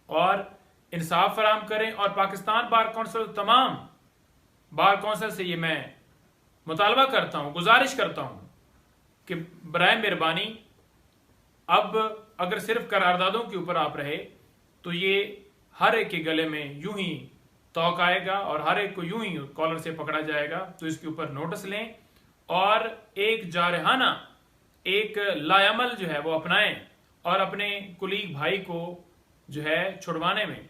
और इंसाफ फराहम करें। और पाकिस्तान बार कौंसिल, तमाम बार कौंसिल से ये मैं मुतालबा करता हूँ, गुजारिश करता हूँ कि बराए मेहरबानी अब अगर सिर्फ करारदादों के ऊपर आप रहे तो ये हर एक के गले में यूं ही तौक आएगा और हर एक को यूं ही कॉलर से पकड़ा जाएगा। तो इसके ऊपर नोटिस लें और एक जारहाना, एक लायामल जो है वो अपनाएं और अपने कुलीग भाई को जो है छुड़वाने में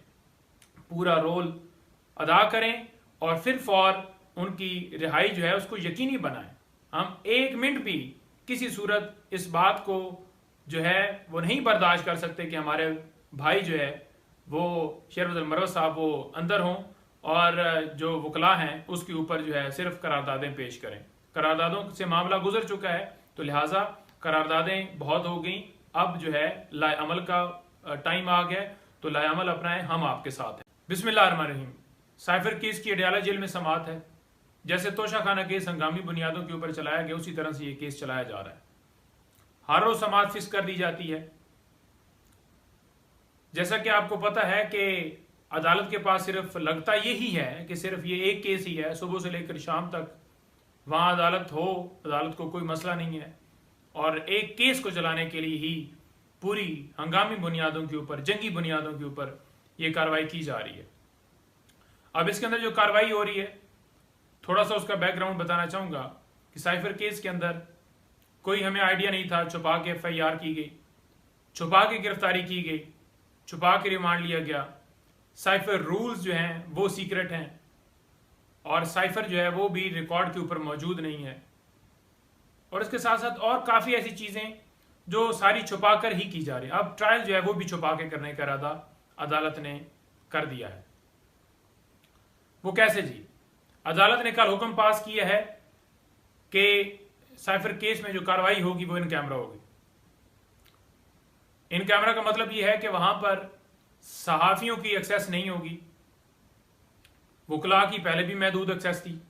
पूरा रोल अदा करें और फिर फौर उनकी रिहाई जो है उसको यकीनी बनाएं। हम एक मिनट भी किसी सूरत इस बात को जो है वो नहीं बर्दाश्त कर सकते कि हमारे भाई जो है वो शेरबदल मरवत साहब वो अंदर हों और जो वकला हैं उसके ऊपर जो है सिर्फ करारदादें पेश करें। करारदादों से मामला गुजर चुका है तो लिहाजा करारदादें बहुत हो गई, अब जो है लाएअमल का टाइम आ गया, तो लाएअमल अपनाएं, हम आपके साथ हैं। बिस्मिल्लाहिर्रहमानिर्रहीम। साइफर केस की अडयाला जेल में समात है। जैसे तोशा खाना केस हंगामी बुनियादों के ऊपर चलाया गया उसी तरह से ये केस चलाया जा रहा है। हर रोज समात फिक्स कर दी जाती है। जैसा कि आपको पता है कि अदालत के पास सिर्फ लगता यही है कि सिर्फ ये एक केस ही है, सुबह से लेकर शाम तक वहां अदालत हो, अदालत को कोई मसला नहीं है और एक केस को चलाने के लिए ही पूरी हंगामी बुनियादों के ऊपर, जंगी बुनियादों के ऊपर ये कार्रवाई की जा रही है। अब इसके अंदर जो कार्रवाई हो रही है, थोड़ा सा उसका बैकग्राउंड बताना चाहूंगा कि साइफर केस के अंदर कोई हमें आइडिया नहीं था, छुपा के FIR की गई, छुपा के गिरफ्तारी की गई, छुपा के रिमांड लिया गया। साइफर रूल्स जो हैं वो सीक्रेट हैं और साइफर जो है वो भी रिकॉर्ड के ऊपर मौजूद नहीं है और इसके साथ साथ और काफ़ी ऐसी चीज़ें जो सारी छुपा कर ही की जा रही है। अब ट्रायल जो है वो भी छुपा के करने का इरादा अदालत ने कर दिया है। वो कैसे जी? अदालत ने कल हुक्म पास किया है कि साइफर केस में जो कार्रवाई होगी वो इन कैमरा होगी। इन कैमरा का मतलब ये है कि वहां पर सहाफियों की एक्सेस नहीं होगी, वकला की पहले भी महदूद एक्सेस थी,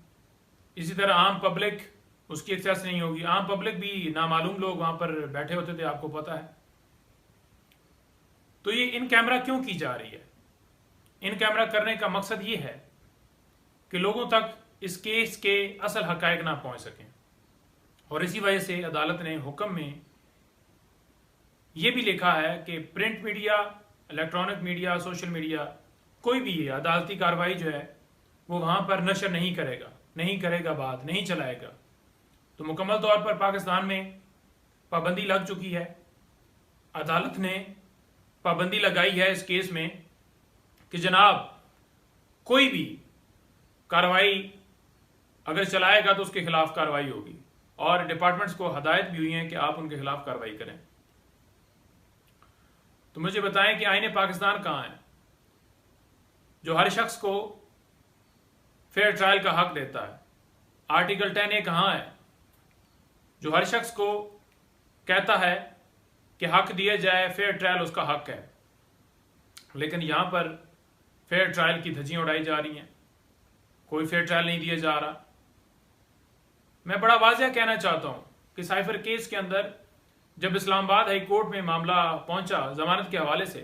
इसी तरह आम पब्लिक उसकी एक्सेस नहीं होगी। आम पब्लिक भी नामालूम लोग वहां पर बैठे होते थे, आपको पता है। तो ये इन कैमरा क्यों की जा रही है? इन कैमरा करने का मकसद ये है कि लोगों तक इस केस के असल हकायक ना पहुंच सकें और इसी वजह से अदालत ने हुक्म में यह भी लिखा है कि print media, electronic media, social media, कोई भी है अदालती कार्रवाई जो है वो वहां पर नशर नहीं करेगा, बात नहीं चलाएगा। तो मुकम्मल तौर पर पाकिस्तान में पाबंदी लग चुकी है। अदालत ने पाबंदी लगाई है इस केस में कि जनाब कोई भी कार्रवाई अगर चलाएगा तो उसके खिलाफ कार्रवाई होगी और डिपार्टमेंट्स को हदायत भी हुई है कि आप उनके खिलाफ कार्रवाई करें। तो मुझे बताएं कि आईने पाकिस्तान कहां है जो हर शख्स को फेयर ट्रायल का हक देता है? आर्टिकल 10A कहां है जो हर शख्स को कहता है कि हक दिया जाए, फेयर ट्रायल उसका हक है? लेकिन यहां पर फेयर ट्रायल की धज्जियां उड़ाई जा रही हैं, कोई फेयर ट्रायल नहीं दिया जा रहा। मैं बड़ा वाज़ेह कहना चाहता हूं कि साइफर केस के अंदर जब इस्लामाबाद हाई कोर्ट में मामला पहुंचा जमानत के हवाले से,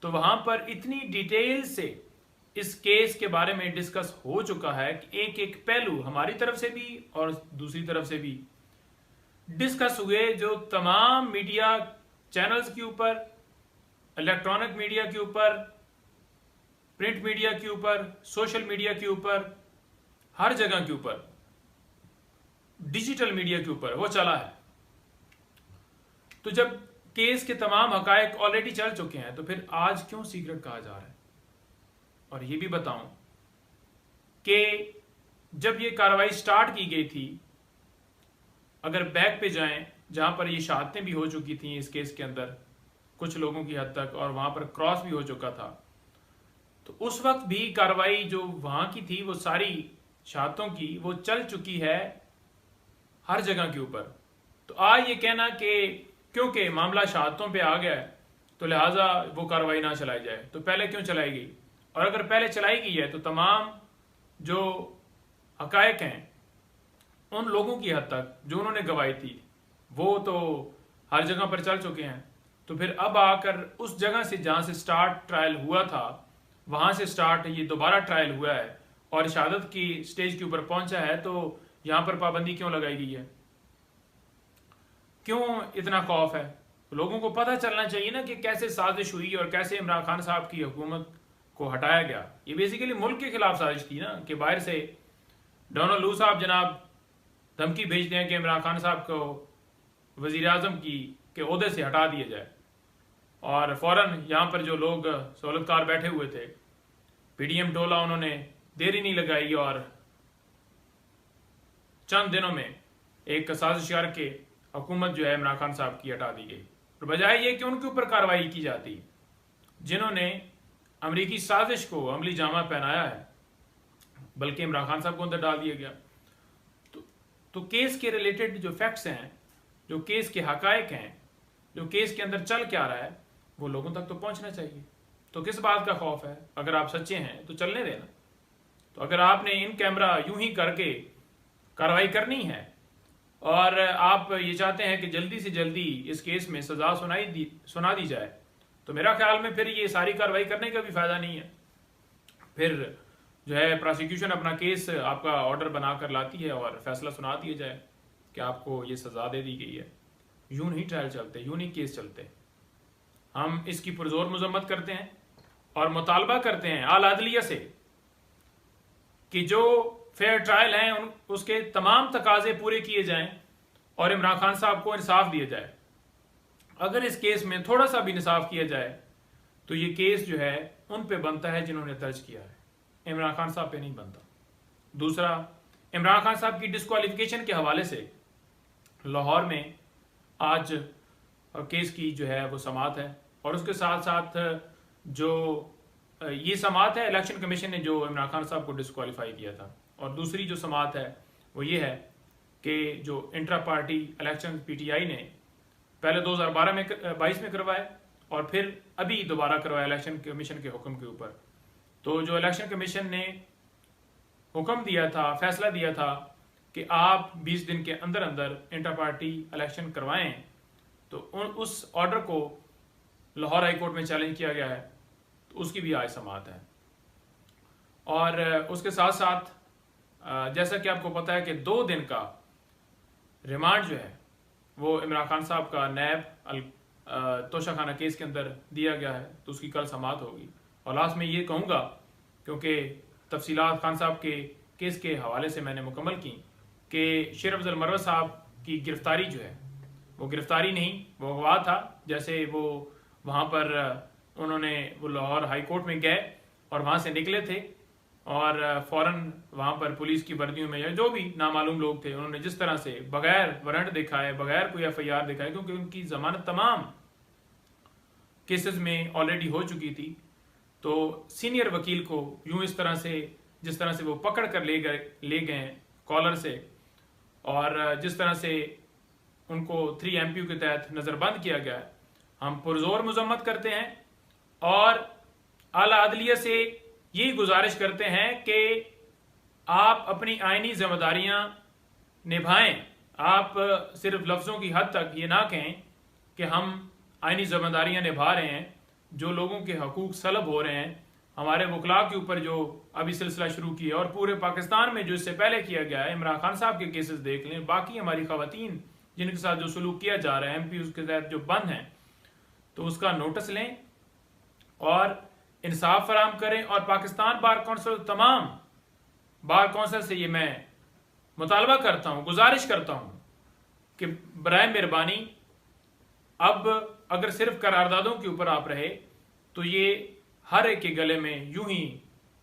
तो वहां पर इतनी डिटेल से इस केस के बारे में डिस्कस हो चुका है कि एक एक पहलू हमारी तरफ से भी और दूसरी तरफ से भी डिस्कस हुए। जो तमाम मीडिया चैनल्स के ऊपर, इलेक्ट्रॉनिक मीडिया के ऊपर, प्रिंट मीडिया के ऊपर, सोशल मीडिया के ऊपर, हर जगह के ऊपर, डिजिटल मीडिया के ऊपर वो चला है। तो जब केस के तमाम हकायक ऑलरेडी चल चुके हैं तो फिर आज क्यों सीक्रेट कहा जा रहा है? और ये भी बताऊं कि जब ये कार्रवाई स्टार्ट की गई थी, अगर बैक पे जाएं जहां पर ये शहादतें भी हो चुकी थी इस केस के अंदर कुछ लोगों की हद तक, और वहां पर क्रॉस भी हो चुका था, तो उस वक्त भी कार्रवाई जो वहां की थी वो सारी शहादतों की वो चल चुकी है हर जगह के ऊपर। तो आज ये कहना कि क्योंकि मामला शहादतों पे आ गया है तो लिहाजा वो कार्रवाई ना चलाई जाए, तो पहले क्यों चलाई गई? और अगर पहले चलाई गई है तो तमाम जो हकायक हैं उन लोगों की हद तक जो उन्होंने गवाही थी वो तो हर जगह पर चल चुके हैं। तो फिर अब आकर उस जगह से जहाँ से स्टार्ट ट्रायल हुआ था वहाँ से स्टार्ट ये दोबारा ट्रायल हुआ है और शहादत की स्टेज के ऊपर पहुंचा है, तो यहाँ पर पाबंदी क्यों लगाई गई है? क्यों इतना खौफ है? लोगों को पता चलना चाहिए ना कि कैसे साजिश हुई और कैसे इमरान खान साहब की हुकूमत को हटाया गया। ये बेसिकली मुल्क के खिलाफ साजिश थी ना, कि बाहर से डोनाल्ड लू साहब जनाब धमकी भेजते हैं कि इमरान खान साहब को वजीर आजम के ओहदे से हटा दिया जाए, और फौरन यहाँ पर जो लोग सहूलतकार बैठे हुए थे पीडीएम टोला, उन्होंने देरी नहीं लगाई और चंद दिनों में एक साजिश करके हुकूमत जो है इमरान खान साहब की हटा दी गई। और बजाय ये कि उनके ऊपर कार्रवाई की जाती जिन्होंने अमरीकी साजिश को अमली जामा पहनाया है, बल्कि इमरान खान साहब को अंदर डाल दिया गया। तो केस के रिलेटेड जो फैक्ट्स हैं, जो केस के हकायक हैं, जो केस के अंदर चल क्या रहा है, वो लोगों तक तो पहुंचना चाहिए। तो किस बात का खौफ है? अगर आप सच्चे हैं तो चलने देना। तो अगर आपने इन कैमरा यूं ही करके कार्रवाई करनी है और आप ये चाहते हैं कि जल्दी से जल्दी इस केस में सजा सुना दी जाए, तो मेरा ख्याल में फिर ये सारी कार्रवाई करने का भी फायदा नहीं है। फिर जो है प्रोसिक्यूशन अपना केस आपका ऑर्डर बनाकर लाती है और फैसला सुना दिया जाए कि आपको ये सजा दे दी गई है। यूं नहीं ट्रायल चलते, यूं नहीं केस चलते। हम इसकी पुरजोर मजम्मत करते हैं और मुतालबा करते हैं आला अदलिया से कि जो फेयर ट्रायल हैं उसके तमाम तकाजे पूरे किए जाएं और इमरान खान साहब को इंसाफ दिया जाए। अगर इस केस में थोड़ा सा भी इंसाफ किया जाए तो ये केस जो है उन पे बनता है जिन्होंने दर्ज किया है, इमरान खान साहब पे नहीं बनता। दूसरा, इमरान खान साहब की डिस्क्वालिफिकेशन के हवाले से लाहौर में आज केस की जो है वो समाअत है, और उसके साथ साथ जो ये समाअत है इलेक्शन कमीशन ने जो इमरान खान साहब को डिस्क्वालीफाई किया था, और दूसरी जो समाअत है वो ये है कि जो इंट्रा पार्टी इलेक्शन पीटीआई ने पहले 2022 में करवाए और फिर अभी दोबारा करवाया इलेक्शन कमीशन के हुक्म के ऊपर। तो जो इलेक्शन कमीशन ने हुक्म दिया था, फैसला दिया था कि आप 20 दिन के अंदर अंदर इंटर पार्टी इलेक्शन करवाएं, तो उस ऑर्डर को लाहौर हाई कोर्ट में चैलेंज किया गया है, तो उसकी भी आज समाअत है। और उसके साथ साथ जैसा कि आपको पता है कि 2 दिन का रिमांड जो है वो इमरान खान साहब का नैब तोशाखाना केस के अंदर दिया गया है, तो उसकी कल समाअत होगी। और लास्ट में ये कहूँगा, क्योंकि तफसीलात खान साहब के केस के हवाले से मैंने मुकम्मल की, कि शेर अफजल मरवत साहब की गिरफ्तारी जो है वो गिरफ्तारी नहीं, वो अगवा था। जैसे वो वहाँ पर उन्होंने वो लाहौर हाई कोर्ट में गए और वहाँ से निकले थे और फ़ौरन वहाँ पर पुलिस की वर्दियों में या जो भी नामालूम लोग थे, उन्होंने जिस तरह से बगैर वारंट दिखाए, बगैर कोई FIR दिखाए, क्योंकि उनकी जमानत तमाम केसेस में ऑलरेडी हो चुकी थी, तो सीनियर वकील को यूं इस तरह से जिस तरह से वो पकड़ कर ले गए कॉलर से, और जिस तरह से उनको 3 MPU के तहत नज़रबंद किया गया है, हम पुरजोर मजम्मत करते हैं और आला अदलिया से यही गुजारिश करते हैं कि आप अपनी आईनी जिम्मेदारियां निभाएं। आप सिर्फ लफ्ज़ों की हद तक ये ना कहें कि हम आईनी जिम्मेदारियां निभा रहे हैं। जो लोगों के हकूक सलब हो रहे हैं, हमारे वकला के ऊपर जो अभी सिलसिला शुरू किया और पूरे पाकिस्तान में जो इससे पहले किया गया है, इमरान खान साहब के केसेस देख लें, बाकी हमारी खवातीन जिनके साथ जो सलूक किया जा रहा है MPU के तहत जो बंद हैं, तो उसका नोटिस लें और इंसाफ फराम करें। और पाकिस्तान बार काउंसिल, तमाम बार काउंसिल से ये मैं मुतालबा करता हूँ, गुजारिश करता हूँ कि बराए मेहरबानी अब अगर सिर्फ करारदादों के ऊपर आप रहे तो ये हर एक के गले में यूं ही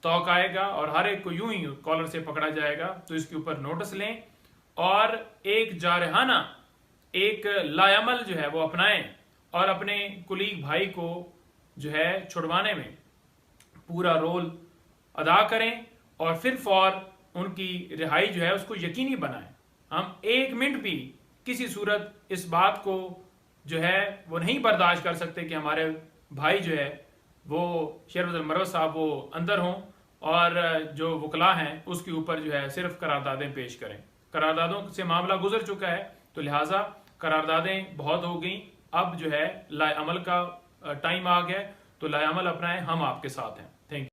तौक आएगा और हर एक को यूं ही कॉलर से पकड़ा जाएगा। तो इसके ऊपर नोटिस लें और एक जारहाना, एक लायामल जो है वो अपनाएं और अपने कुलीग भाई को जो है छुड़वाने में पूरा रोल अदा करें और फिर फौर उनकी रिहाई जो है उसको यकीनी बनाएं। हम 1 मिनट भी किसी सूरत इस बात को जो है वो नहीं बर्दाश्त कर सकते कि हमारे भाई जो है वो शेर अफजल मरवत साहब वो अंदर हों और जो वकला हैं उसके ऊपर जो है सिर्फ करारदादें पेश करें। करारदादों से मामला गुजर चुका है, तो लिहाजा करारदादें बहुत हो गई, अब जो है लाएअमल का टाइम आ गया, तो लाएअमल अपनाएं, हम आपके साथ हैं। Thank you.